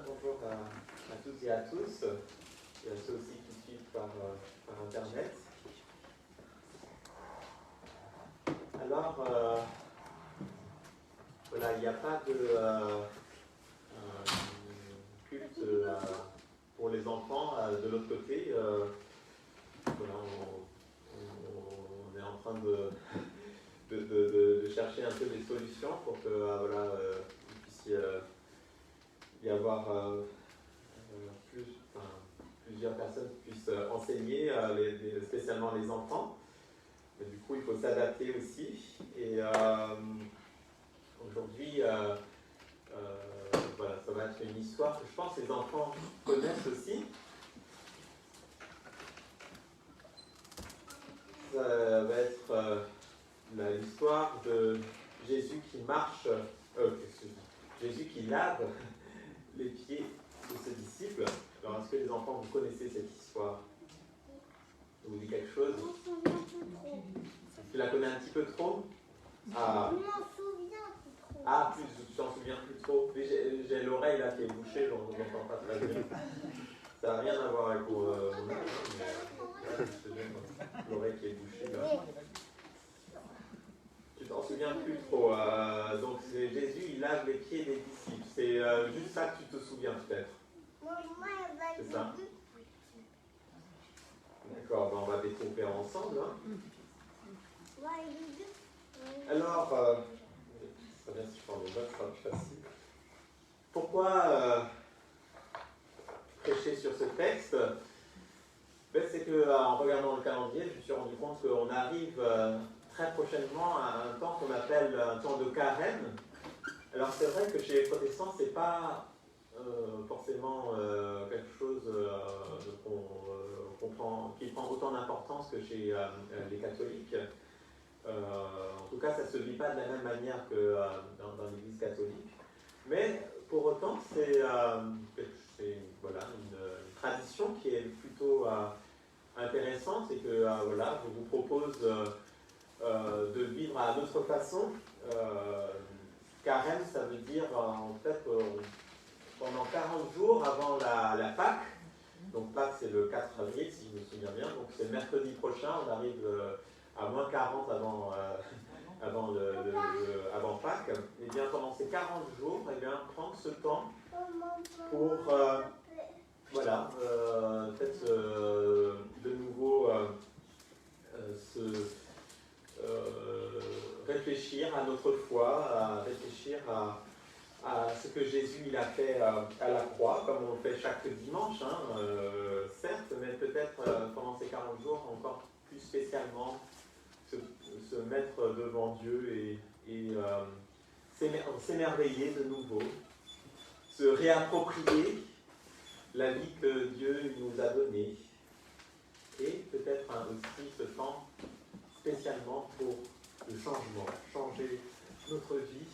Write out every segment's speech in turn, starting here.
bonjour à toutes et à tous, et à ceux aussi qui suivent par Internet. Alors, voilà, il n'y a pas de culte pour les enfants de l'autre côté. Voilà, on est en train de chercher un peu des solutions pour que voilà, il puisse y avoir plusieurs personnes qui puissent enseigner, spécialement les enfants. Mais du coup, il faut s'adapter aussi. Et aujourd'hui, voilà, ça va être une histoire que je pense que les enfants connaissent aussi. Ça va être l'histoire de Jésus qui marche, Jésus qui lave les pieds de ses disciples. Alors, est-ce que les enfants, vous connaissez cette histoire? Ça vous dit quelque chose? Tu la connais un petit peu trop? Ah. Je m'en souviens plus trop. Ah, tu t'en souviens plus trop. J'ai l'oreille là qui est bouchée, donc je n'entends pas très bien. Ça n'a rien à voir avec mon âge, mais l'oreille qui est bouchée là. Tu t'en souviens plus trop. Donc c'est Jésus, il lave les pieds des disciples. C'est juste ça que tu te souviens peut-être. C'est ça? D'accord, ben on va découvrir ensemble. Hein. Alors, ça bien si je prends des notes, ça sera plus facile. Pourquoi prêcher sur ce texte? Ben, c'est qu'en regardant le calendrier, je me suis rendu compte qu'on arrive très prochainement à un temps qu'on appelle un temps de carême. Alors c'est vrai que chez les protestants, c'est pas forcément quelque chose qui prend autant d'importance que chez les catholiques. En tout cas, ça ne se vit pas de la même manière que dans l'Église catholique. Mais pour autant, c'est voilà, une tradition qui est plutôt intéressante et que voilà, je vous propose de vivre à notre façon. Carême, ça veut dire en fait pendant 40 jours avant la Pâque. Donc Pâques, c'est le 4 avril, si je me souviens bien. Donc c'est mercredi prochain, on arrive à moins 40 avant Pâques. Et bien pendant ces 40 jours, et bien, prendre ce temps pour voilà, peut-être de nouveau réfléchir à notre foi, à réfléchir à ce que Jésus il a fait à la croix, comme on le fait chaque dimanche, hein, certes, mais peut-être pendant ces 40 jours, encore plus spécialement, se mettre devant Dieu et s'émerveiller de nouveau, se réapproprier la vie que Dieu nous a donnée, et peut-être aussi ce temps spécialement pour le changement, changer notre vie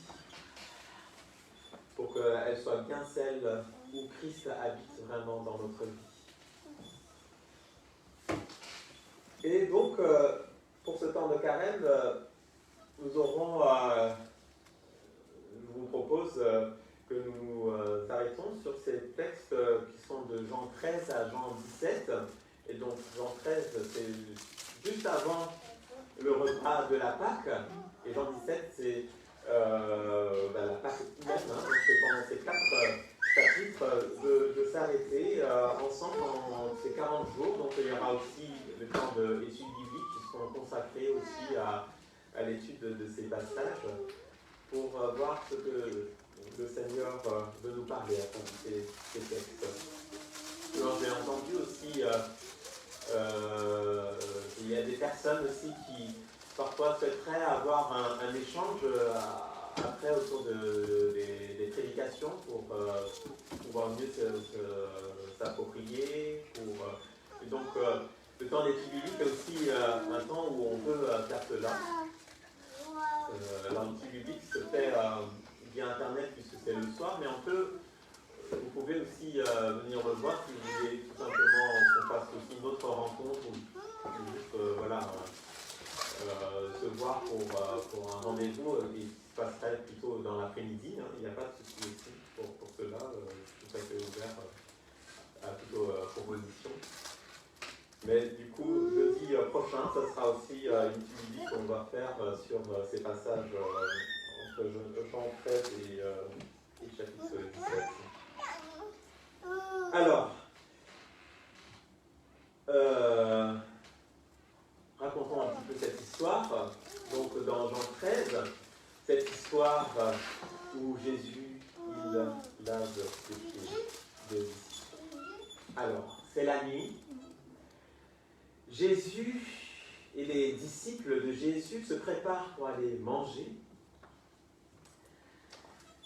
pour qu'elle soit bien celle où Christ habite vraiment dans notre vie. Et donc, pour ce temps de carême, nous aurons, je vous propose que nous arrêtons sur ces textes qui sont de Jean 13 à Jean 17. Et donc, Jean 13, c'est juste avant le repas de la Pâque. Et Jean 17, c'est la Pâque même. Hein. Donc, c'est pendant ces 4 chapitres de s'arrêter ensemble en ces 40 jours. Donc, il y aura aussi le temps d'études bibliques qui seront consacrés aussi à l'étude de ces passages pour voir ce que le Seigneur veut nous parler à travers ces textes. Alors, j'ai entendu aussi il y a des personnes aussi qui parfois souhaiteraient avoir un échange après autour des prédications pour pouvoir mieux s'approprier. Et donc, le temps d'étude biblique est aussi un temps où on peut faire cela. Alors, l'étude biblique se fait via Internet puisque c'est le soir, mais vous pouvez aussi venir me voir si vous voulez tout simplement qu'on fasse aussi une autre rencontre ou juste voilà, se voir pour un rendez-vous qui se passerait plutôt dans l'après-midi. Hein. Il n'y a pas de souci aussi pour cela. C'est tout à fait proposition. Mais du coup, jeudi prochain, ça sera aussi une petite visite qu'on va faire sur ces passages entre Jean 13 et chapitre 17. Alors, racontons un petit peu cette histoire. Donc, dans Jean 13, cette histoire où Jésus, il lave les pieds des disciples. Alors, c'est la nuit. Jésus et les disciples de Jésus se préparent pour aller manger.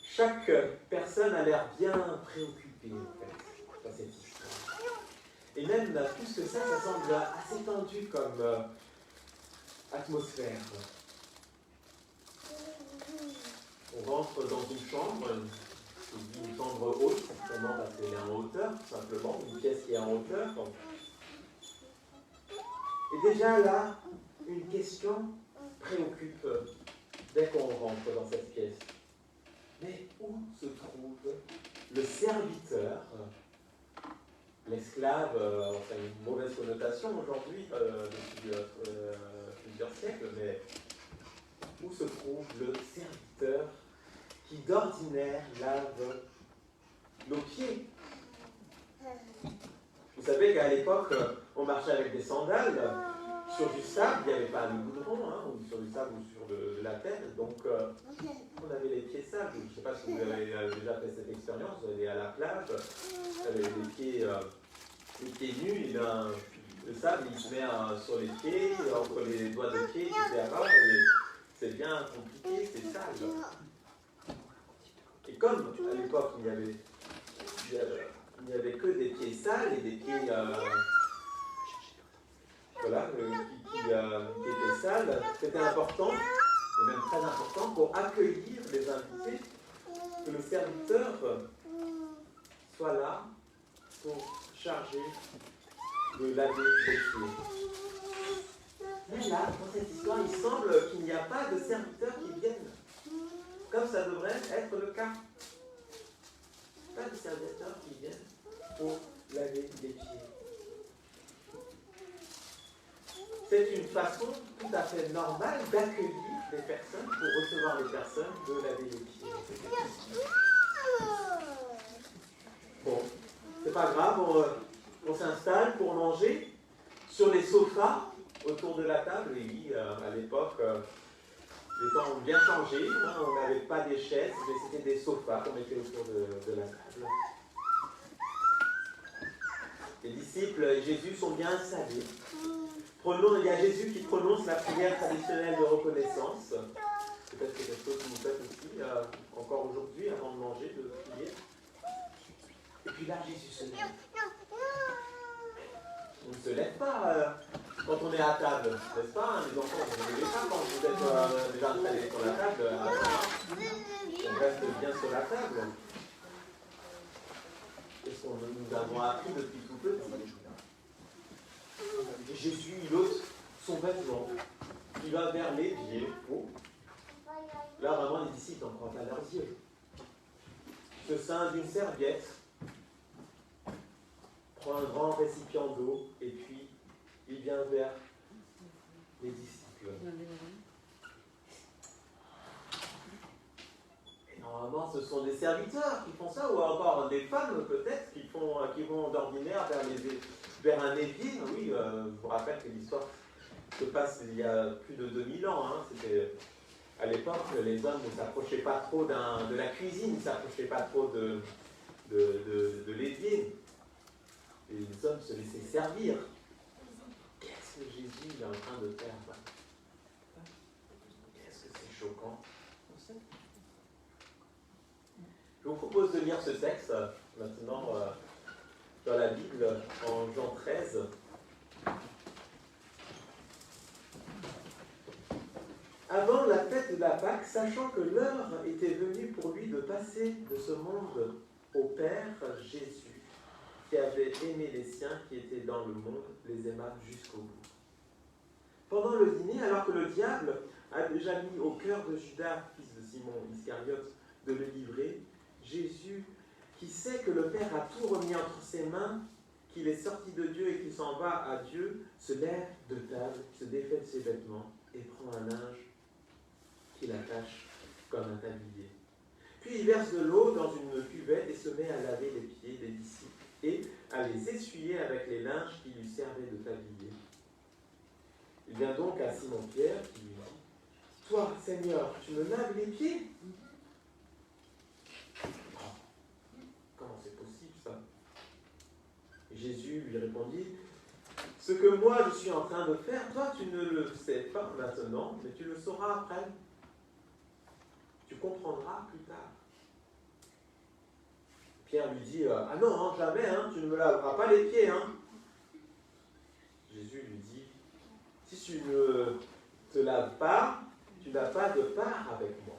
Chaque personne a l'air bien préoccupée, en fait, dans cette histoire. Et même, plus que ça semble assez tendu comme atmosphère. On rentre dans une chambre, une chambre haute, certainement parce qu'elle est en hauteur, tout simplement, une pièce qui est en hauteur. Et déjà là, une question préoccupe dès qu'on rentre dans cette pièce. Mais où se trouve le serviteur, l'esclave, enfin une mauvaise connotation aujourd'hui, depuis plusieurs siècles, mais où se trouve le serviteur qui d'ordinaire lave nos pieds? Vous savez qu'à l'époque, on marchait avec des sandales sur du sable, il n'y avait pas de goudron, ou sur du sable ou sur de la terre, donc on avait les pieds sales. Je ne sais pas si vous avez déjà fait cette expérience, vous allez à la plage, vous avez les pieds nus, et bien, le sable il se met sur les pieds, entre les doigts de pied, etc. Et c'est bien compliqué, c'est sale. Et comme à l'époque il n'y avait que des pieds sales et des pieds qui étaient sales, c'était important, et même très important, pour accueillir les invités, que le serviteur soit là pour charger de laver les pieds. Mais là, dans cette histoire, il semble qu'il n'y a pas de serviteurs qui viennent, comme ça devrait être le cas. Pas de serviteurs qui viennent pour laver les pieds. C'est une façon tout à fait normale d'accueillir les personnes, pour recevoir les personnes, de laver les pieds. Bon, c'est pas grave, on s'installe pour manger sur les sofas autour de la table. Et oui, à l'époque, les temps ont bien changé, on n'avait pas des chaises, mais c'était des sofas qu'on mettait autour de la table. Les disciples et Jésus sont bien installés. Il y a Jésus qui prononce la prière traditionnelle de reconnaissance. Peut-être que c'est quelque chose que vous faites aussi, encore aujourd'hui, avant de manger, de prier. Et puis là, Jésus se lève. On ne se lève pas quand on est à table, n'est-ce pas, les enfants? Vous ne levez pas quand vous êtes déjà installés sur la table. On reste bien sur la table. Qu'est-ce que nous avons appris depuis tout petit? Jésus, il ôte son vêtement, il va vers les pieds. Oh. Là, vraiment, les disciples n'en croient pas leurs yeux. Se ceint d'une serviette, prend un grand récipient d'eau, et puis il vient vers les disciples. Et normalement, ce sont des serviteurs qui font ça, ou encore des femmes peut-être qui vont d'ordinaire vers un évier. Oui, je vous rappelle que l'histoire se passe il y a plus de 2000 ans. C'était à l'époque, les hommes ne s'approchaient pas trop de la cuisine, ne s'approchaient pas trop de l'évier. Et les hommes se laissaient servir. Qu'est-ce que Jésus est en train de faire? Qu'est-ce que c'est choquant. Je vous propose de lire ce texte maintenant dans la Bible, en Jean 13. Avant la fête de la Pâque, sachant que l'heure était venue pour lui de passer de ce monde au Père, Jésus, qui avait aimé les siens qui étaient dans le monde, les aima jusqu'au bout. Pendant le dîner, alors que le diable a déjà mis au cœur de Judas, fils de Simon Iscariote, de le livrer, Jésus, qui sait que le Père a tout remis entre ses mains, qu'il est sorti de Dieu et qu'il s'en va à Dieu, se lève de table, se défait de ses vêtements et prend un linge qu'il attache comme un tablier. Puis il verse de l'eau dans une cuvette et se met à laver les pieds des disciples et à les essuyer avec les linges qui lui servaient de tablier. Il vient donc à Simon-Pierre qui lui dit « Toi, Seigneur, tu me laves les pieds ?» Comment c'est possible ça? Et Jésus lui répondit « Ce que moi je suis en train de faire, toi tu ne le sais pas maintenant, mais tu le sauras après. Tu comprendras plus tard. » Pierre lui dit « Ah non, hein, jamais, hein, tu ne me laveras pas les pieds. Hein. » Jésus lui dit « Si tu ne te laves pas, tu n'as pas de part avec moi. »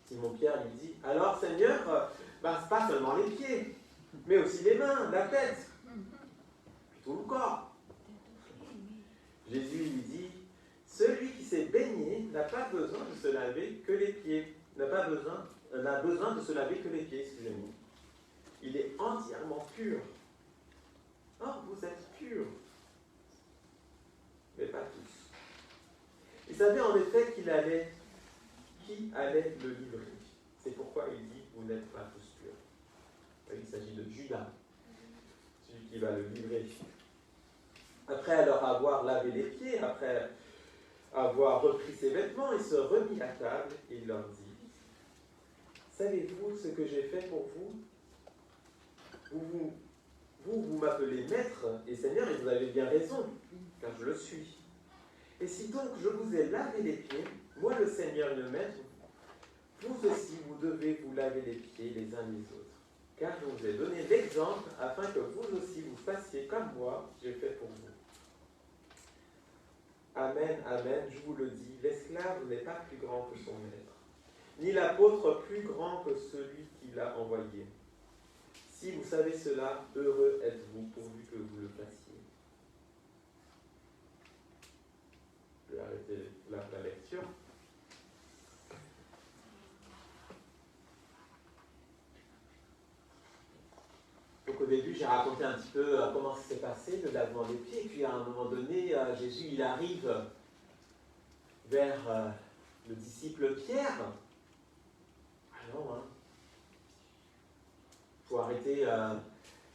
Simon-Pierre lui dit « Alors Seigneur, pas seulement les pieds, mais aussi les mains, la tête, puis tout le corps. » Jésus lui dit « Celui qui s'est baigné n'a pas besoin de se laver que les pieds. N'a besoin de se laver que les pieds, excusez-moi. Il est entièrement pur. Or, vous êtes purs, mais pas tous. » Il savait en effet qui allait le livrer. C'est pourquoi il dit « Vous n'êtes pas tous purs. » Il s'agit de Judas, celui qui va le livrer. Après leur avoir lavé les pieds, après avoir repris ses vêtements, il se remit à table et il leur dit « Savez-vous ce que j'ai fait pour vous? Vous m'appelez maître et Seigneur, et vous avez bien raison, car je le suis. Et si donc je vous ai lavé les pieds, moi le Seigneur et le maître, vous aussi vous devez vous laver les pieds les uns les autres. Car je vous ai donné l'exemple afin que vous aussi vous fassiez comme moi j'ai fait pour vous. Amen, amen, je vous le dis, l'esclave n'est pas plus grand que son maître, ni l'apôtre plus grand que celui qui l'a envoyé. Si vous savez cela, heureux êtes-vous pourvu que vous le fassiez. » Je vais arrêter la lecture. Donc au début, j'ai raconté un petit peu comment ça s'est passé, le lavement des pieds, et puis à un moment donné, Jésus il arrive vers le disciple Pierre. Ah non, hein. Il faut arrêter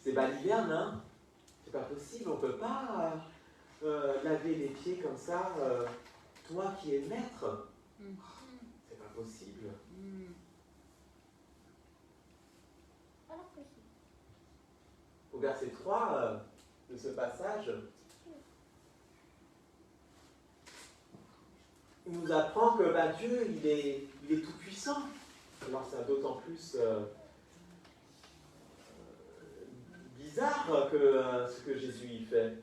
ces balivernes, hein. C'est pas possible, on ne peut pas laver les pieds comme ça, toi qui es maître. C'est pas possible. Alors que si. Au verset 3 de ce passage, il nous apprend que Dieu, il est tout puissant. Alors c'est d'autant plus bizarre que ce que Jésus y fait.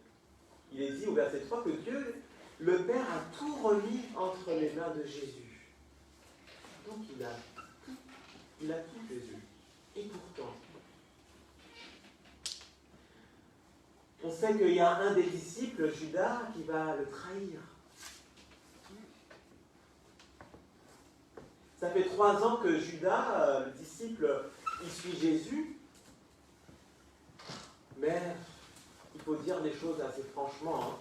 Il est dit au verset 3 que Dieu, le Père, a tout remis entre les mains de Jésus. Donc il a tout Jésus. Et pourtant, on sait qu'il y a un des disciples, Judas, qui va le trahir. Ça fait 3 ans que Judas, le disciple, il suit Jésus. Mais il faut dire les choses assez franchement. Hein.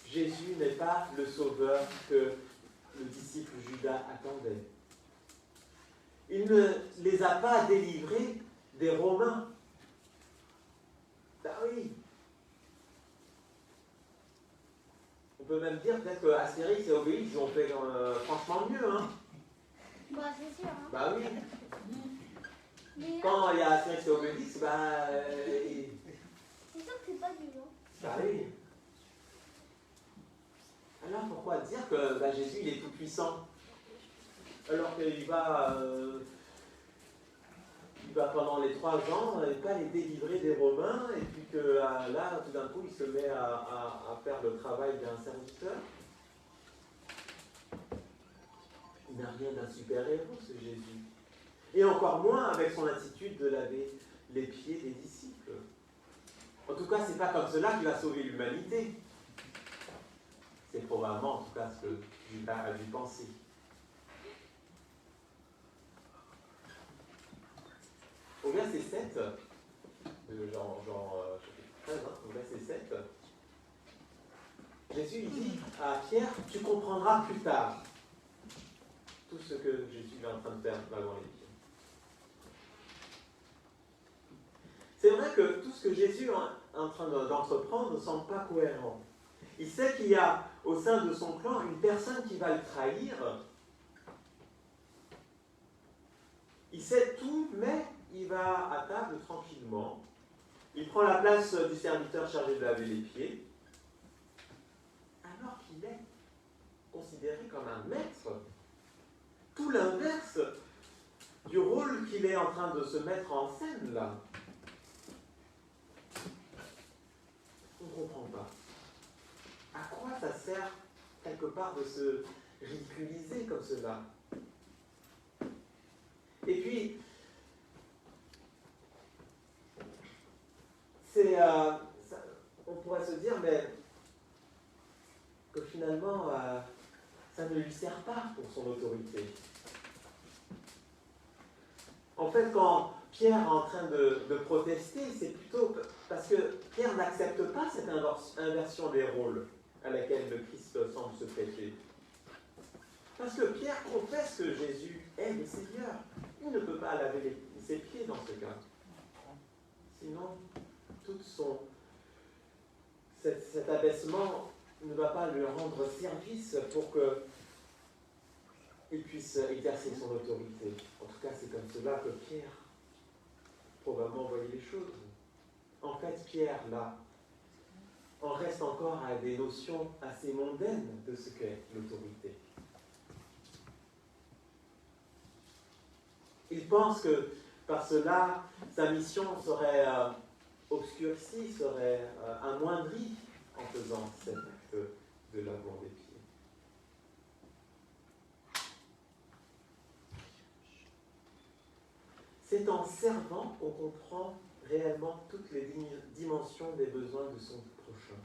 Jésus n'est pas le sauveur que le disciple Judas attendait. Il ne les a pas délivrés des Romains. Ben oui. On peut même dire peut-être qu'Astérix et Obélix ont fait franchement mieux. Hein. Bah, c'est sûr. Hein. Bah oui. Mais Quand il y a Astérix et Obélix, c'est sûr que c'est pas du genre. bah oui. Alors pourquoi dire que Jésus il est tout puissant alors qu'il va pendant les 3 ans et pas les délivrer des Romains et puis que là tout d'un coup il se met à faire le travail d'un serviteur. Il n'a rien d'un super-héros ce Jésus. Et encore moins avec son attitude de laver les pieds des disciples. En tout cas, c'est pas comme cela qu'il va sauver l'humanité. C'est probablement, en tout cas, ce que Judas a dû penser. Au verset 7, de Jean chapitre 13, hein, verset 7. Jésus dit à Pierre, tu comprendras plus tard tout ce que Jésus est en train de faire avant les pieds. C'est vrai que tout ce que Jésus est en train d'entreprendre ne semble pas cohérent. Il sait qu'il y a au sein de son clan une personne qui va le trahir. Il sait tout, mais il va à table tranquillement. Il prend la place du serviteur chargé de laver les pieds, alors qu'il est considéré comme un maître. Tout l'inverse du rôle qu'il est en train de se mettre en scène là. On ne comprend pas. À quoi ça sert quelque part de se ridiculiser comme cela? Et puis, on pourrait se dire, mais que finalement, ça ne lui sert pas pour son autorité. En fait, quand Pierre est en train de protester, c'est plutôt parce que Pierre n'accepte pas cette inversion des rôles à laquelle le Christ semble se prêter. Parce que Pierre confesse que Jésus est le Seigneur. Il ne peut pas laver ses pieds dans ce cas. Sinon, tout cet abaissement ne va pas lui rendre service pour qu'il puisse exercer son autorité. En tout cas, c'est comme cela que Pierre probablement voyait les choses. En fait, Pierre, là, en reste encore à des notions assez mondaines de ce qu'est l'autorité. Il pense que par cela, sa mission serait obscurcie, serait amoindrie en faisant cet acte de lavement des pieds. C'est en servant qu'on comprend réellement toutes les dimensions des besoins de son prochain.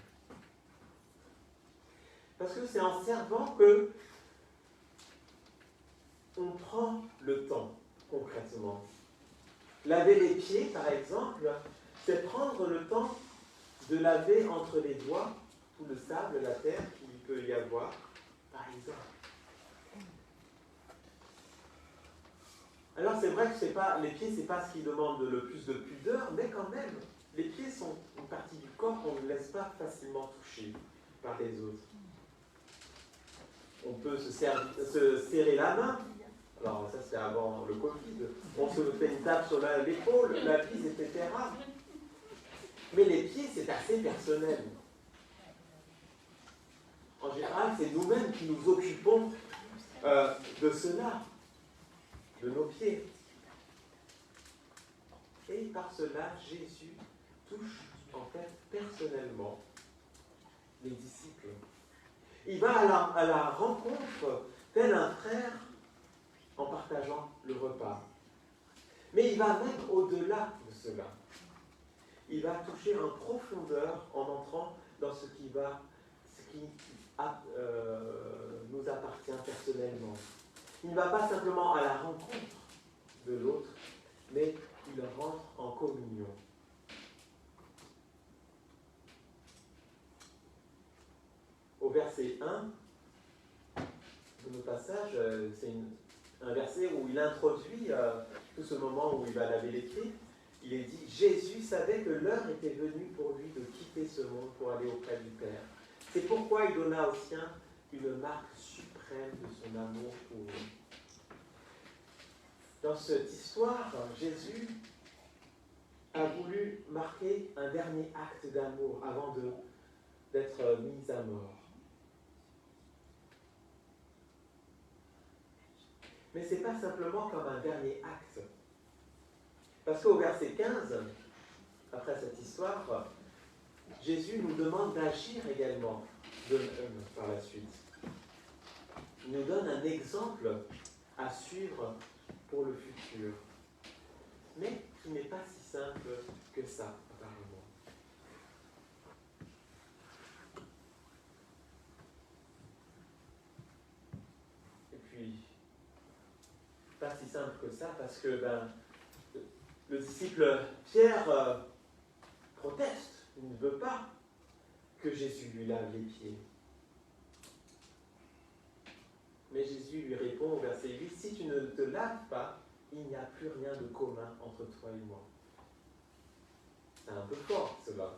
Parce que c'est en servant que on prend le temps, concrètement. Laver les pieds, par exemple, c'est prendre le temps de laver entre les doigts tout le sable, la terre qu'il peut y avoir, par exemple. Alors c'est vrai que les pieds, ce n'est pas ce qui demande le plus de pudeur, mais quand même, les pieds sont une partie du corps qu'on ne laisse pas facilement toucher par les autres. On peut se serrer la main. Alors ça c'est avant le Covid. On se fait une tape sur l'épaule, la bise, etc. Mais les pieds, c'est assez personnel. En général, c'est nous-mêmes qui nous occupons de cela, de nos pieds. Et par cela, Jésus touche en fait personnellement les disciples. Il va à la rencontre tel un frère en partageant le repas. Mais il va même au-delà de cela. Il va toucher en profondeur en entrant dans ce qui nous appartient personnellement. Il ne va pas simplement à la rencontre de l'autre, mais il rentre en communion. Au verset 1 de nos passages, c'est un verset où il introduit tout ce moment où il va laver les pieds. Il est dit, Jésus savait que l'heure était venue pour lui de quitter ce monde pour aller auprès du Père. C'est pourquoi il donna aux siens une marque suprême de son amour pour eux. Dans cette histoire, Jésus a voulu marquer un dernier acte d'amour avant d'être mis à mort. Mais ce n'est pas simplement comme un dernier acte. Parce qu'au verset 15, après cette histoire, Jésus nous demande d'agir également par la suite. Il nous donne un exemple à suivre pour le futur, mais qui n'est pas si simple que ça, apparemment. Et puis, pas si simple que ça, parce que le disciple Pierre proteste, il ne veut pas que Jésus lui lave les pieds. Mais Jésus lui répond au verset 8, « Si tu ne te laves pas, il n'y a plus rien de commun entre toi et moi. » C'est un peu fort, cela.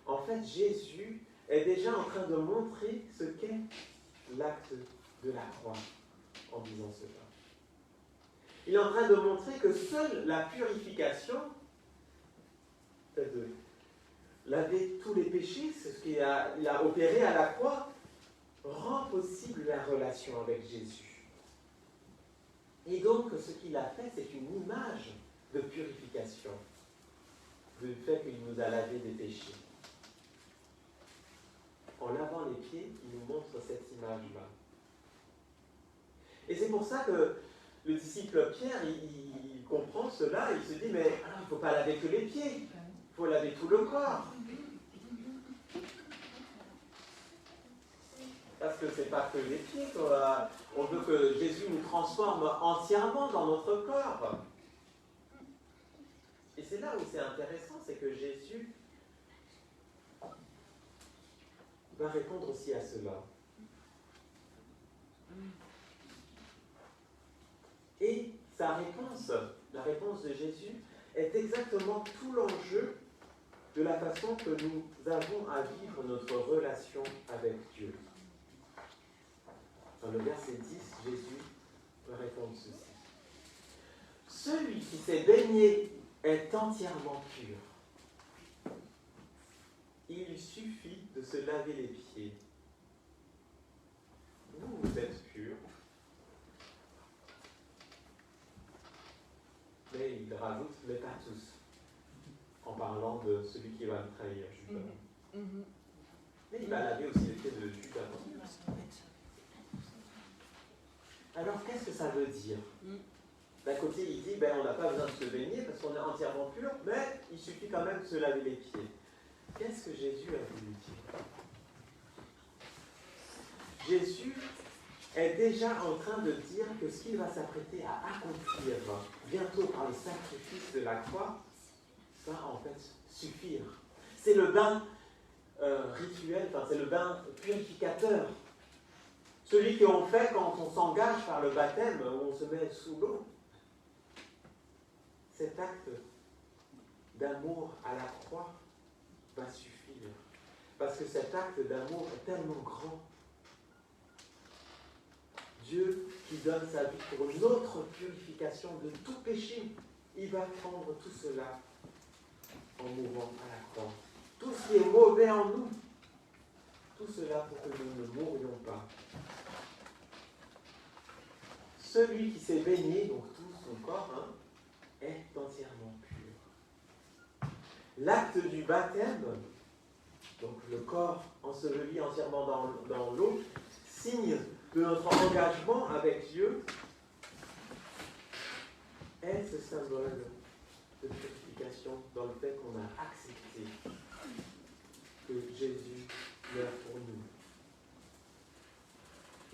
En fait, Jésus est déjà en train de montrer ce qu'est l'acte de la croix en disant cela. Il est en train de montrer que seule la purification, de laver tous les péchés, c'est ce qu'il a opéré à la croix, rend possible la relation avec Jésus. Et donc, ce qu'il a fait, c'est une image de purification, du fait qu'il nous a lavé des péchés. En lavant les pieds, il nous montre cette image-là. Et c'est pour ça que le disciple Pierre, il comprend cela, il se dit, mais alors, il ne faut pas laver que les pieds, il faut laver tout le corps. Parce que ce n'est pas que les pieds, on veut que Jésus nous transforme entièrement dans notre corps. Et c'est là où c'est intéressant, c'est que Jésus va répondre aussi à cela. Et sa réponse, la réponse de Jésus, est exactement tout l'enjeu de la façon que nous avons à vivre notre relation avec Dieu. Dans le verset 10, Jésus va répondre ceci. « Celui qui s'est baigné est entièrement pur. Il lui suffit de se laver les pieds. Vous êtes purs. » Mais il rajoute, mais pas tous, en parlant de celui qui va le trahir, Judas. Mais il va laver aussi les pieds de Judas. Alors, qu'est-ce que ça veut dire? D'un côté, il dit, on n'a pas besoin de se baigner parce qu'on est entièrement pur, mais il suffit quand même de se laver les pieds. Qu'est-ce que Jésus a voulu dire? Jésus est déjà en train de dire que ce qu'il va s'apprêter à accomplir bientôt par le sacrifice de la croix, va en fait suffire. C'est le bain rituel, c'est le bain purificateur. Celui qu'on fait quand on s'engage par le baptême, où on se met sous l'eau. Cet acte d'amour à la croix va suffire. Parce que cet acte d'amour est tellement grand. Dieu qui donne sa vie pour notre purification de tout péché, il va prendre tout cela en mourant à la croix. Tout ce qui est mauvais en nous, tout cela pour que nous ne mourions pas. Celui qui s'est baigné, donc tout son corps, est entièrement pur. L'acte du baptême, donc le corps enseveli entièrement dans l'eau, signe de notre engagement avec Dieu, est ce symbole de purification dans le fait qu'on a accepté que Jésus meurt pour nous.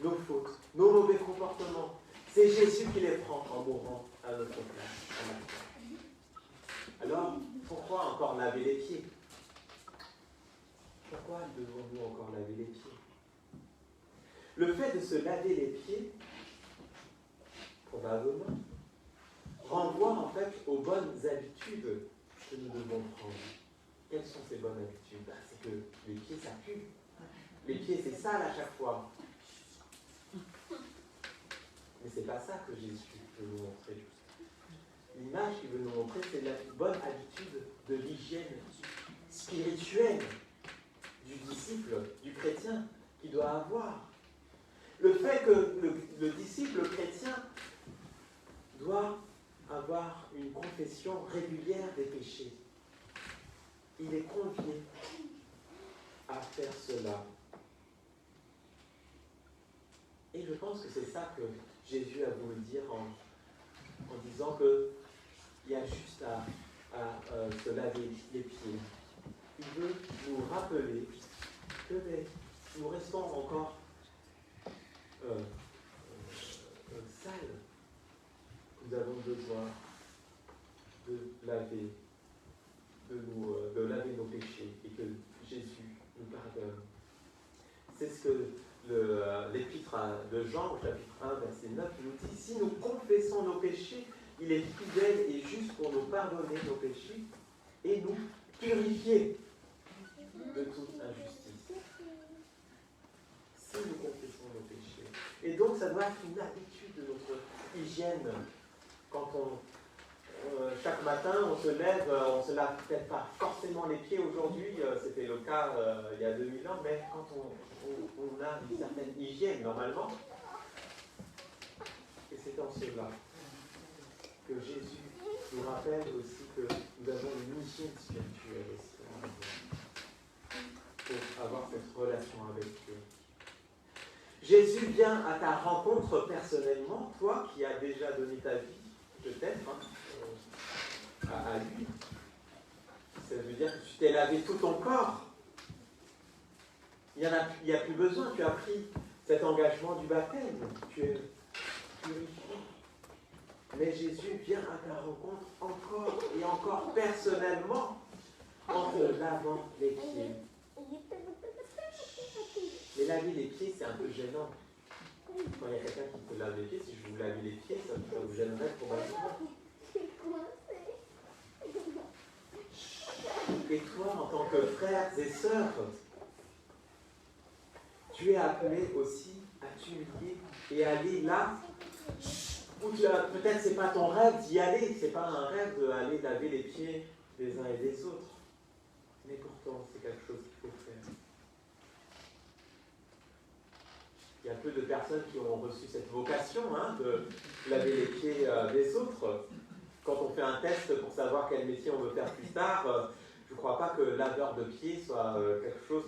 Nos fautes, nos mauvais comportements, c'est Jésus qui les prend en mourant à notre place. Alors, pourquoi encore laver les pieds? Pourquoi devons-nous encore laver les pieds? Le fait de se laver les pieds, probablement, renvoie en fait aux bonnes habitudes que nous devons prendre. Quelles sont ces bonnes habitudes? C'est que les pieds, ça pue. Les pieds, c'est sale à chaque fois. Mais c'est pas ça que Jésus veut nous montrer. L'image qu'il veut nous montrer, c'est la bonne habitude de l'hygiène spirituelle du disciple, du chrétien, qu'il doit avoir. Le fait que le disciple chrétien doit avoir une confession régulière des péchés. Il est convié à faire cela. Et je pense que c'est ça que Jésus a voulu dire en disant qu'il y a juste à se laver les pieds. Il veut nous rappeler que nous restons encore sales. Nous avons besoin de laver de laver nos péchés et que Jésus nous pardonne. C'est ce que l'épître de Jean, au chapitre 1, verset 9, nous dit, si nous confessons nos péchés, il est fidèle et juste pour nous pardonner nos péchés et nous purifier de toute injustice. Si nous confessons nos péchés. Et donc, ça doit être une habitude de notre hygiène. Quand chaque matin, on se lève, on se lave peut-être pas forcément les pieds aujourd'hui, c'était le cas il y a 2000 ans, mais quand on a une certaine hygiène, normalement, et c'est en cela que Jésus nous rappelle aussi que nous avons une hygiène spirituelle aussi pour avoir cette relation avec Dieu. Jésus vient à ta rencontre personnellement, toi qui as déjà donné ta vie, peut-être, à lui. Ça veut dire que tu t'es lavé tout ton corps. Il n'y a plus besoin, tu as pris cet engagement du baptême, tu es purifié. Mais Jésus vient à ta rencontre encore et encore personnellement en te lavant les pieds. Mais laver les pieds, c'est un peu gênant. Quand il y a quelqu'un qui te lave les pieds, si je vous lave les pieds, ça vous gênerait probablement. Et toi, en tant que frères et sœurs, tu es appelé aussi à t'humilier et aller là où peut-être c'est pas ton rêve d'y aller, c'est pas un rêve d'aller laver les pieds des uns et des autres. Mais pourtant, c'est quelque chose qu'il faut faire. Il y a peu de personnes qui ont reçu cette vocation de laver les pieds des autres. Quand on fait un test pour savoir quel métier on veut faire plus tard, je ne crois pas que laveur de pieds soit quelque chose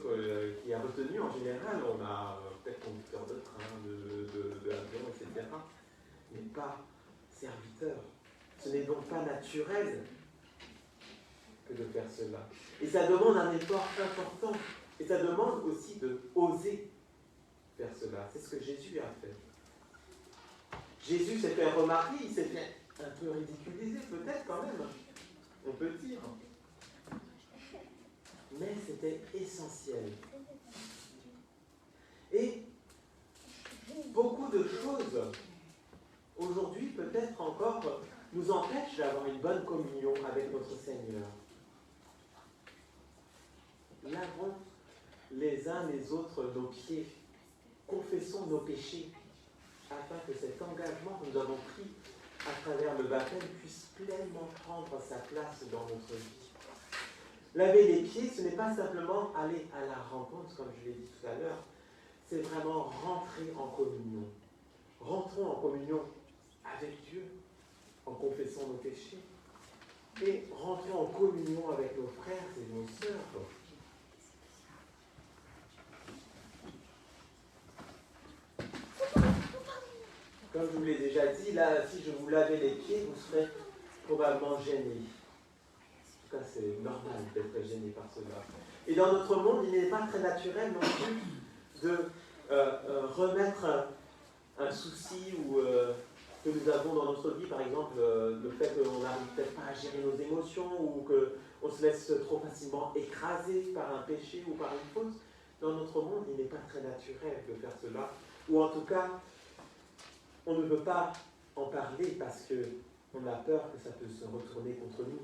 qui est retenu en général. On a peut-être conducteur de train, d'avion, etc. Mais pas serviteur. Ce n'est donc pas naturel que de faire cela. Et ça demande un effort important. Et ça demande aussi de oser faire cela. C'est ce que Jésus a fait. Jésus s'est fait remarquer, il s'est fait un peu ridiculisé peut-être quand même, on peut dire. Mais c'était essentiel. Et beaucoup de choses, aujourd'hui peut-être encore, nous empêchent d'avoir une bonne communion avec notre Seigneur. Lavons les uns les autres nos pieds, confessons nos péchés, afin que cet engagement que nous avons pris à travers le baptême puisse pleinement prendre sa place dans notre vie. Laver les pieds, ce n'est pas simplement aller à la rencontre, comme je l'ai dit tout à l'heure, c'est vraiment rentrer en communion. Rentrons en communion avec Dieu, en confessant nos péchés, et rentrons en communion avec nos frères et nos sœurs. Comme je vous l'ai déjà dit, là, si je vous lavais les pieds, vous serez probablement gênés. En tout cas, c'est normal d'être gêné par cela. Et dans notre monde, il n'est pas très naturel non plus de remettre un souci que nous avons dans notre vie, par exemple, le fait qu'on n'arrive peut-être pas à gérer nos émotions ou qu'on se laisse trop facilement écraser par un péché ou par une faute. Dans notre monde, il n'est pas très naturel de faire cela. Ou en tout cas, on ne veut pas en parler parce qu'on a peur que ça peut se retourner contre nous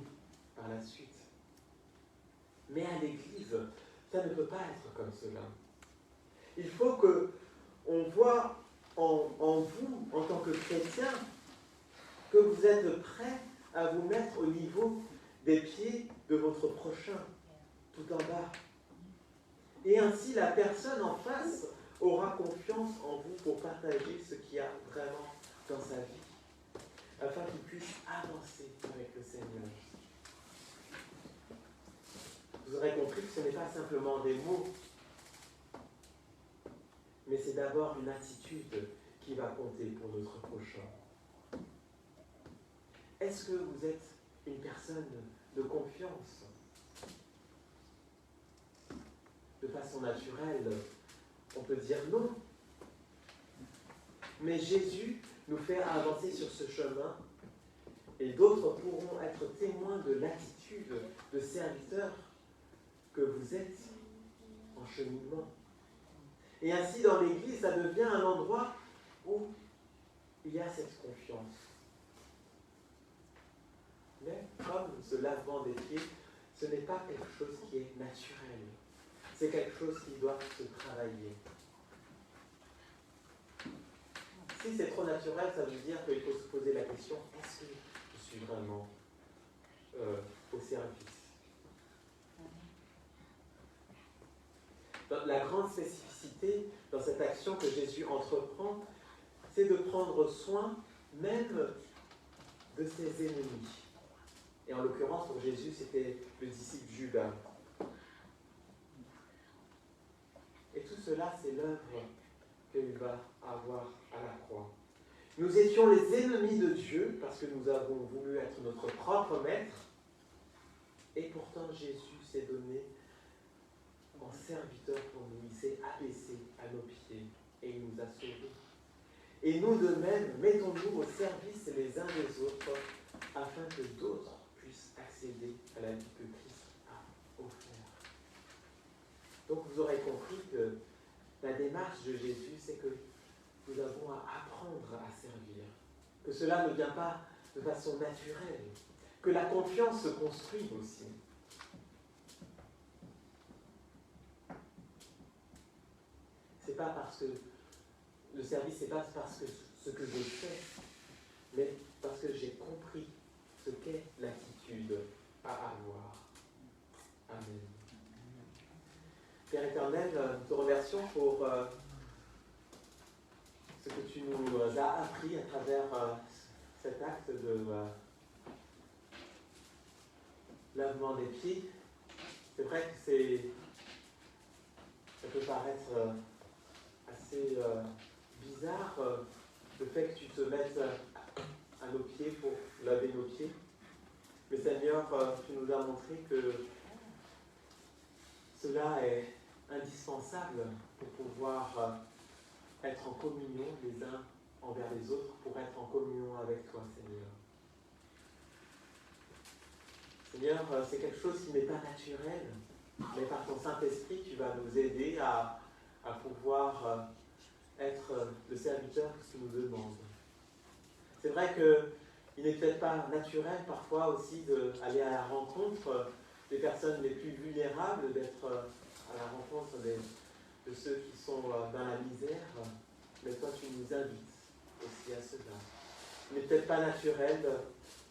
par la suite. Mais à l'Église, ça ne peut pas être comme cela. Il faut qu'on voit en vous, en tant que chrétien, que vous êtes prêt à vous mettre au niveau des pieds de votre prochain, tout en bas. Et ainsi, la personne en face aura confiance en vous pour partager ce qu'il y a vraiment dans sa vie, afin qu'il puisse avancer avec le Seigneur. Vous aurez compris que ce n'est pas simplement des mots, mais c'est d'abord une attitude qui va compter pour notre prochain. Est-ce que vous êtes une personne de confiance? De façon naturelle, on peut dire non. Mais Jésus nous fait avancer sur ce chemin Et d'autres pourront être témoins de l'attitude de serviteurs que vous êtes en cheminement. Et ainsi, dans l'Église, ça devient un endroit où il y a cette confiance. Mais comme ce lavement des pieds, ce n'est pas quelque chose qui est naturel. C'est quelque chose qui doit se travailler. Si c'est trop naturel, ça veut dire qu'il faut se poser la question, est-ce que je suis vraiment au service? La grande spécificité dans cette action que Jésus entreprend, c'est de prendre soin même de ses ennemis. Et en l'occurrence, pour Jésus, c'était le disciple Judas. Et tout cela, c'est l'œuvre qu'il va avoir à la croix. Nous étions les ennemis de Dieu parce que nous avons voulu être notre propre maître. Et pourtant, Jésus s'est donné en serviteur pour nous. Il s'est abaissé à nos pieds et il nous a sauvés. Et nous de même, mettons-nous au service les uns des autres afin que d'autres puissent accéder à la vie que Christ a offerte. Donc vous aurez compris que la démarche de Jésus, c'est que nous avons à apprendre à servir. Que cela ne vient pas de façon naturelle. Que la confiance se construit aussi. C'est pas parce que le service, c'est pas parce que ce que je fais, mais parce que j'ai compris ce qu'est l'attitude à avoir. Amen. Père éternel, nous te remercions pour ce que tu nous as appris à travers cet acte de lavement des pieds. C'est vrai que ça peut paraître assez bizarre le fait que tu te mettes à nos pieds pour laver nos pieds. Mais Seigneur, tu nous as montré que cela est indispensable pour pouvoir être en communion les uns envers les autres, pour être en communion avec toi, Seigneur. Seigneur, c'est quelque chose qui n'est pas naturel, mais par ton Saint-Esprit, tu vas nous aider à pouvoir être le serviteur que tu nous demandes. C'est vrai qu'il n'est peut-être pas naturel parfois aussi d'aller à la rencontre des personnes les plus vulnérables, d'être à la rencontre de ceux qui sont dans la misère, mais toi tu nous invites aussi à cela. Il n'est peut-être pas naturel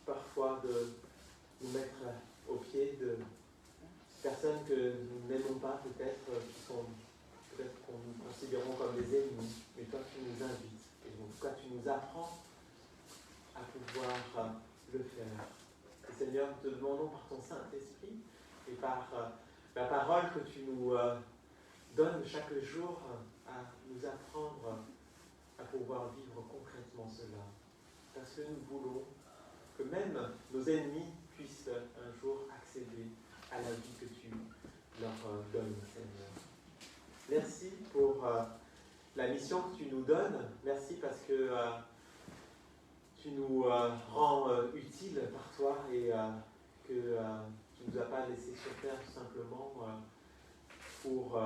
parfois de nous mettre au pied de personnes que nous n'aimons pas peut-être, qui sont peut-être qu'on nous considérons comme des ennemis, mais toi tu nous invites, et en tout cas tu nous apprends à pouvoir le faire. Et Seigneur, nous te demandons par ton Saint-Esprit et par la parole que tu nous donnes chaque jour à nous apprendre à pouvoir vivre concrètement cela. Parce que nous voulons que même nos ennemis puissent un jour accéder à la vie que tu leur donnes, Seigneur. Merci pour la mission que tu nous donnes. Merci parce que tu nous rends utiles par toi et que tu ne nous as pas laissés sur terre tout simplement pour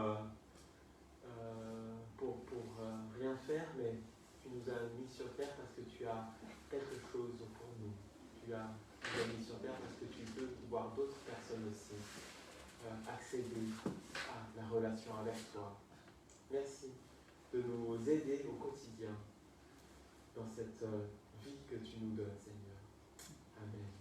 rien faire, mais tu nous as mis sur terre parce que tu as quelque chose pour nous. Tu nous as mis sur terre parce que tu veux voir d'autres personnes aussi accéder à la relation avec toi. Merci de nous aider au quotidien dans cette vie que tu nous donnes, Seigneur. Amen.